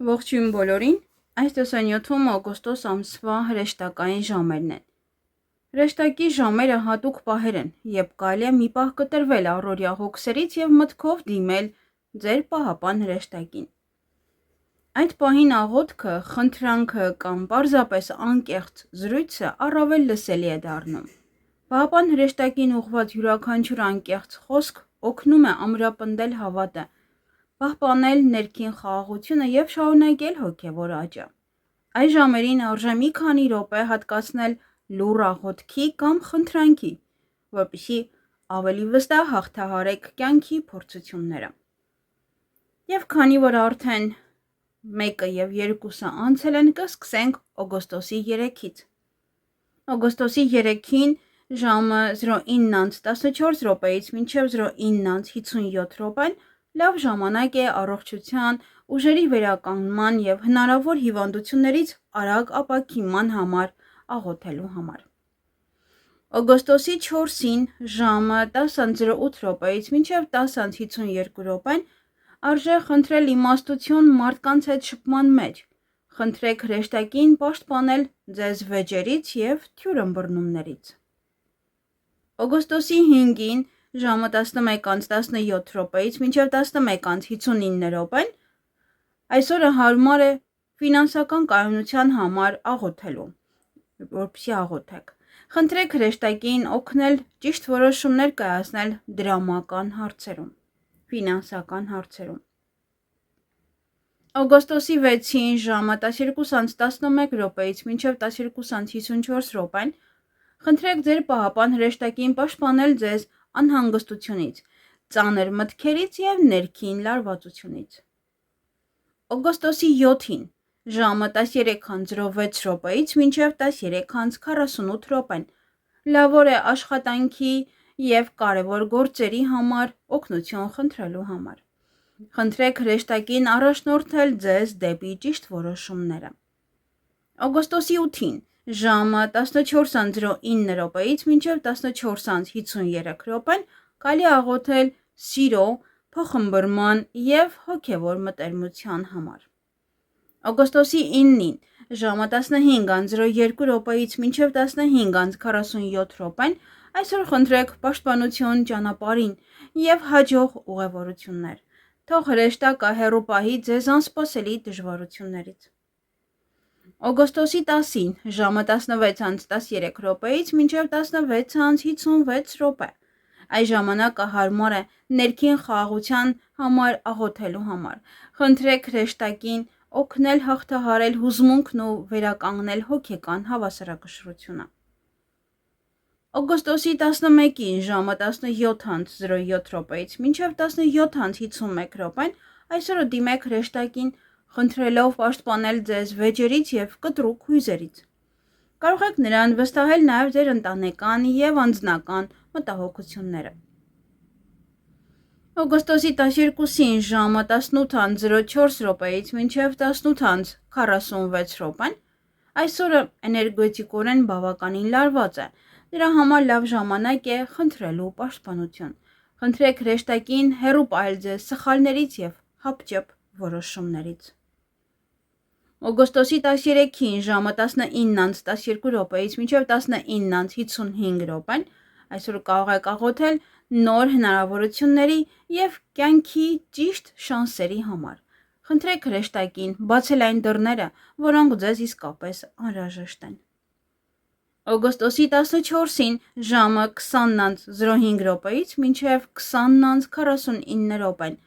Ողջույն բոլորին, այս տեսանյութում օգոստոս ամսվա հրեշտակային ժամերն են։ Հրեշտակի ժամերը հատուկ պահեր են, երբ կարելի է մի պահ կտրվել առօրյա հոգսերից և մտքով դիմել ձեր պահապան հրեշտակին։ Այդ պահին աղոթքը, խնդրանքը կամ պարզապես անկեղծ զրույցը առավել լսելի է դառնում։ Պահապան հրեշտակին ուղղված յուրաքանչյուր անկեղծ խոսք օգնում է ամրապնդել հավատը, պահպանել ներքին խաղաղությունը և շարունակել հոգևոր աճը։ Այս ժամերին արժե մի քանի րոպե հատկացնել լուռ աղոթքի կամ խնդրանքի, որպեսզի ավելի վստահ հաղթահարեք կյանքի փորձությունները։ Եվ քանի որ արդեն 1-ը և 2-ը անցել են, կսկսենք օգոստոսի 3-ից։ Օգոստոսի 3-ին ժամը 09:14-ից մինչև 09:57 լավ ժամանակ է առողջության, ուժերի վերականգնման և հնարավոր հիվանդություններից արագ ապաքինման համար աղոթելու համար։ Օգոստոսի 4-ին ժամը 10:08-ից մինչև 10:52 արժե խնդրել իմաստություն մարդկանց հետ շփման մեջ, խնդրեք հրեշտակին պաշտպանել ձեզ վեճերից և թյուրըմբռնումներից։ Օգոստոսի 5-ին ժամը 11:17-ից մինչև 11:59 այսօրը հարմար է ֆինանսական կայունության համար աղոթելու, որպեսզի աղոթեք։ Խնդրեք հրեշտակին օգնել ճիշտ որոշումներ կայացնել դրամական հարցերում, ֆինանսական հարցերում։ Օգոստոսի 6-ին ժամը 12:11-ից մինչև 12:54 խնդրեք ձեր պահապան հրեշտակին պաշտպանել ձեզ անհանգստությունից, ծանր մտքերից և ներքին լարվածությունից։ Օգոստոսի 7-ին ժամը 13:06-ից մինչև 13:48 լավ օր է աշխատանքի և կարևոր գործերի համար օգնություն խնդրելու համար։ Խնդրեք հրեշտակին առաջնորդել ձեզ դեպի ճիշտ որոշումները։ Օգոստոսի 8-ին ժամը 14:09-ից մինչև 14:53 կարելի է աղոթել սիրո, փոխըմբռնման և հոգևոր մտերմության համար։ Օգոստոսի 9-ին ժամը 15:02-ից մինչև 15:47 այսօր խնդրեք պաշտպանություն ճանապարհին և հաջող ուղևորություններ։ Թող հրեշտակը հեռու պահի ձեզ անսպասելի դժվարություններից։ Օգոստոսի 10-ին ժամը 16:13-ից մինչև 16:56 այս ժամանակը հարմար է ներքին խաղաղության համար աղոթելու համար։ Խնդրեք հրեշտակին օգնել հաղթահարել հուզմունքն ու վերականգնել հոգեկան հավասարակշռությունը։ Օգոստոսի 11-ին ժամը 17:07-ից մինչև 17:51 այսօրը դիմեք հրեշտակին, խնդրելով պաշտպանել ձեզ վեճերից և կտրուկ հույզերից։ Կարող եք նրան վստահել նաև ձեր ընտանեկան և անձնական մտահոգությունները։ Օգոստոսի 12-ին ժամը 18:04-ից մինչև 18:46 այսօրը էներգետիկորեն բավականին լարված է, դրա համար լավ ժամանակ է խնդրելու պաշտպանություն։ Խնդրեք հրեշտակին հեռու պահել ձեզ սխալներից և հապճեպ որոշումներից։ Օգոստոսի 13-ին ժամը 19:12-ից մինչև 19:55 այսօր կարող եք աղոթել նոր հնարավորությունների և կյանքի ճիշտ շանսերի համար։ Խնդրեք հրեշտակին բացել այն դռները, որոնք ձեզ իսկապես անհրաժեշտ են։ Օգոստոսի 14-ին ժամը 20:05-ից մինչև 20:49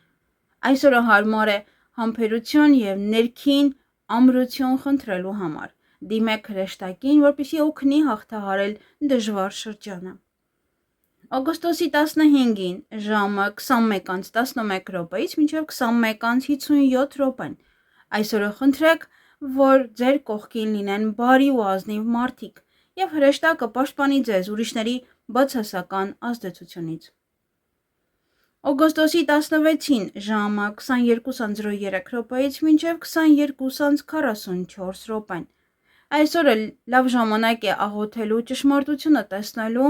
այսօրը հարմար է համբերություն և ներքին ամրություն խնդրելու համար։ Դիմեք հրեշտակին, որպեսզի օգնի հաղթահարել դժվար շրջանը։ Օգոստոսի 15-ին ժամը 21:11-ից մինչև 21:57 այսօրը խնդրեք, որ ձեր կողքին լինեն բարի ու ազնիվ մարդիկ և հրեշտակը պաշտպանի ձեզ ուրիշների բացասական ազդեցությունից։ Օգոստոսի 16-ին ժամը 22:03-ից մինչև 22:44 այսօրը լավ ժամանակ է աղոթելու ճշմարտությունը տեսնելու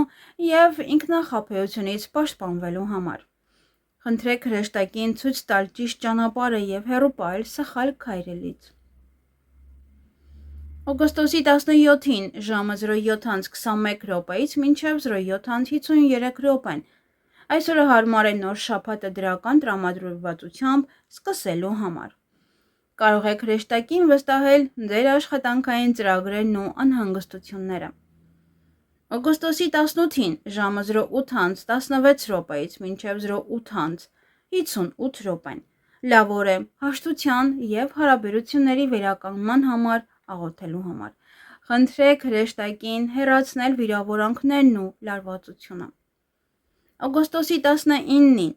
և ինքնախաբեությունից պաշտպանվելու համար։ Խնդրեք հրեշտակին ցույց տալ ճիշտ ճանապարհը եւ հեռու պահել սխալ քայլելից։ Օգոստոսի 17-ին ժամը 07:21 րոպեից մինչև 07:53 րոպեն։ Այսօրը հարմար է նոր շաբաթը դրական տրամադրվածությամբ սկսելու համար։ Կարող եք հրեշտակին վստահել ձեր աշխատանքային ծրագրերն ու անհանգստությունները։ Օգոստոսի 18-ին ժամը 08:16 րոպեից մինչև 08:58 րոպեն։ Լավ օր է հաշտության եւ հարաբերությունների վերականգնման համար աղոթելու համար։ Խնդրեք հրեշտակին հեռացնել վիրավորանքներն ու լարվածությունը։ Օգոստոսի 19-ին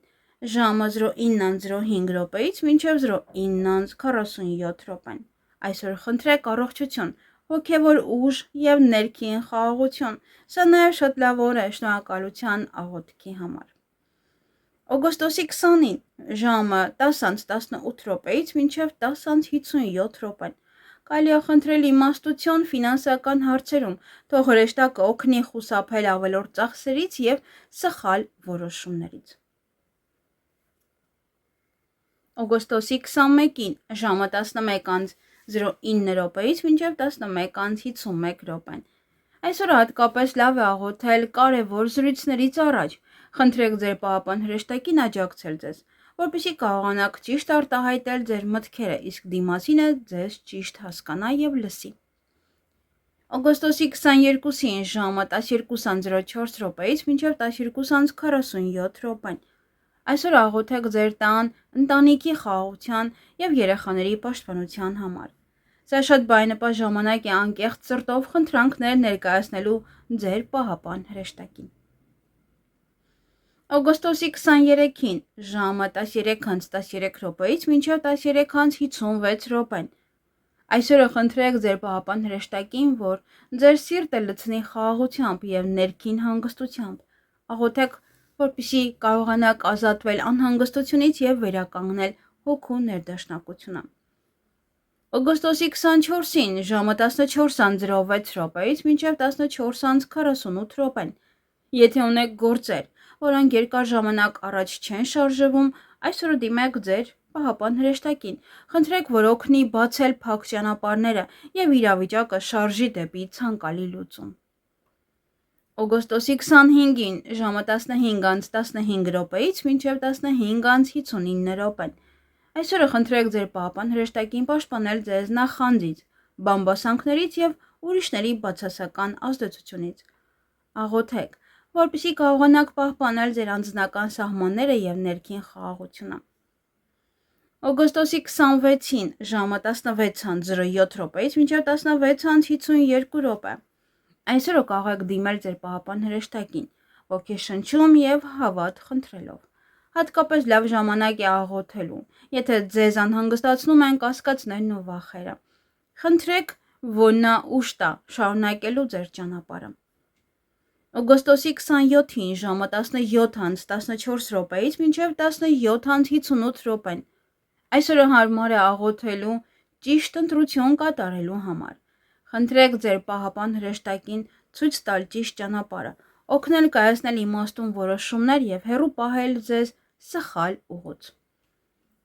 ժամը 09:05 րոպեից մինչև 09:47 րոպեն։ Այսօր խնդրեք առողջություն, հոգևոր ուժ եւ ներքին խաղաղություն։ Սա նաեւ շատ լավ օր է շնորհակալության աղոթքի համար։ Օգոստոսի 20-ին ժամը 10:18 րոպեից մինչև 10:57 րոպեն։ Կարելի է խնդրել իմաստություն ֆինանսական հարցերում, թող հրեշտակը օգնի խուսափել ավելորդ ծախսերից եւ սխալ որոշումներից։ Օգոստոսի 21-ին ժամը 11:09 րոպեից մինչև 11:51 րոպեն։ Այսօր հատկապես լավ է աղոթել կարևոր զրույցներից առաջ։ Խնդրեք ձեր պահապան հրեշտակին աջակցել ձեզ, որպեսզի կարողանաք ճիշտ արտահայտել ձեր մտքերը, իսկ դիմացինը ձեզ ճիշտ հասկանա եւ լսի։ Օգոստոսի 22-ին ժամը 12:04 րոպեից մինչև 12:47 րոպեն։ Այսօր աղոթեք ձեր տան, ընտանիքի խաղաղության եւ երեխաների պաշտպանության համար։ Սա շատ բարենպաստ ժամանակ է անկեղծ սրտով խնդրանքներ ներկայացնելու ձեր պահապան հրեշտակին։ Օգոստոսի 23-ին ժամը 13:13 րոպեից մինչև 13:56 րոպեն։ Այսօրը խնդրեք ձեր պահապան հրեշտակին, որ ձեր սիրտը լցնի խաղաղությամբ եւ ներքին հանգստությամբ։ Աղոթեք, որպեսզի կարողանաք ազատվել անհանգստությունից եւ վերականգնել հոգու ներդաշնակությունը։ Օգոստոսի 24-ին ժամը 14:06 րոպեից մինչև 14:48 րոպեն։ Եթե ունեք գործեր, որոնք երկար ժամանակ առաջ չեն շարժվում, այսօր դիմեք ձեր պահապան հրեշտակին։ Խնդրեք, որ օգնի բացել փակ ճանապարհները եւ իրավիճակը շարժի դեպի ցանկալի լուծում։ Օգոստոսի 25-ին ժամը 15:15 րոպեից մինչև 15:59 րոպեն։ Այսօրը խնդրեք ձեր պահապան հրեշտակին պաշտպանել ձեզ նախանձից, բամբասանքներից եւ ուրիշների բացասական ազդեցությունից։ Աղոթեք, որպեսզի կարողանաք պահպանել ձեր անձնական սահմանները եւ ներքին խաղաղությունը։ Օգոստոսի 26-ին ժամը 16:07 րոպեից մինչև 16:52 րոպե։ Այսօրը կարող եք դիմել ձեր պահապան հրեշտակին, ոգեշնչում եւ հավատ խնդրելով։ Հատկապես լավ ժամանակ է աղոթելու, եթե ձեզ անհանգստացնում են կասկածներն ու վախերը։ Խնդրեք, որ նա ուժ տա շարունակելու ձեր ճանապարհը։ Օգոստոսի 27-ին ժամը 17:14 րոպեից մինչև 17:58 րոպեն։ Այսօրը հարմար է աղոթելու ճիշտ ընտրություն կատարելու համար։ Խնդրեք ձեր պահապան հրեշտակին ցույց տալ ճիշտ ճանապարհը, օգնել կայացնել իմաստուն որոշումներ եւ հեռու պահել ձեզ սխալ ուղուց։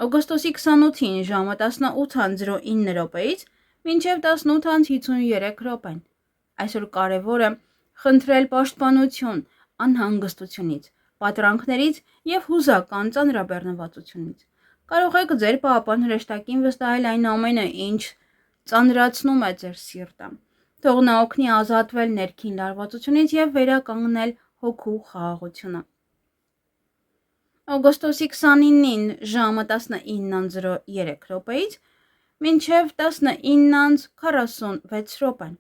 Օգոստոսի 28-ին ժամը 18:09 րոպեից մինչև 18:53 րոպեն։ Այսօր կարևոր է խնդրել պաշտպանություն անհանգստությունից, պատրանքներից եւ հուզական ծանրաբեռնվածությունից։ Կարող եք ձեր պահապան հրեշտակին վստահել այն ամենը, ինչ ծանրացնում է ձեր սիրտը։ Թող նա օգնի ազատվել ներքին լարվածությունից եւ վերականգնել հոգու խաղաղությունը։ Օգոստոսի 29-ին ժամը 19:03 րոպեից մինչև 19:46 րոպեն։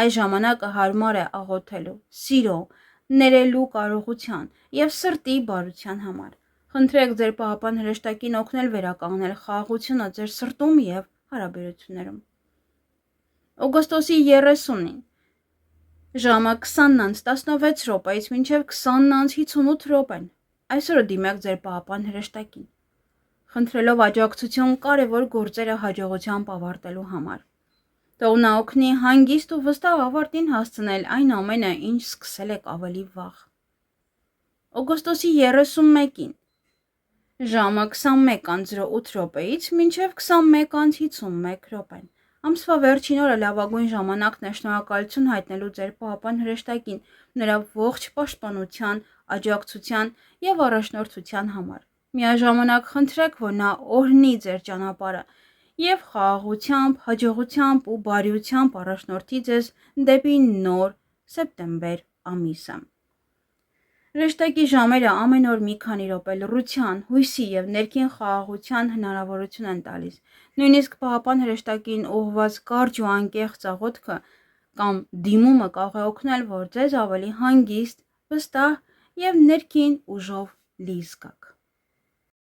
Այս ժամանակը հարմար է աղոթելու սիրո, ներելու կարողության եւ սրտի բարության համար։ Խնդրեք ձեր պահապան հրեշտակին օգնել վերականգնել խաղաղությունը ձեր սրտում եւ հարաբերություններում։ Օգոստոսի 30-ին ժամը 20:16 րոպեից մինչև 20:58 րոպեն։ Այսօրը դիմեք ձեր պահապան հրեշտակին, խնդրելով աջակցություն կարևոր գործերը հաջողությամբ ավարտելու համար։ Թող նա օգնի հանգիստ ու վստահ ավարտին հասցնել այն ամենը, ինչ սկսել եք ավելի վաղ։ Օգոստոսի 31-ին Ժամը 21:08-ից մինչև 21:51 Ամսվա վերջին օրը լավագույն ժամանակն է շնորհակալություն հայտնելու ձեր պահապան հրեշտակին նրա ողջ պաշտպանության, աջակցության և առաջնորդության համար։ Միաժամանակ խնդրեք, որ նա օրհնի ձեր ճանապարհը և խաղաղությամբ, հաջողությամբ ու բարիությամբ առաջնորդի ձեզ դեպի նոր սեպտեմբեր ամիսը։ Հրեշտակի ժամերը ամեն օր մի քանի րոպե լռության, հույսի և ներքին խաղաղության հնարավորություն են տալիս։ Նույնիսկ պահապան հրեշտակին ուղղված կարճ ու անկեղծ աղոթքը կամ դիմումը կարող է օգնել, որ ձեզ ավելի հանգիստ, վստահ և ներքին ուժով լի զգաք։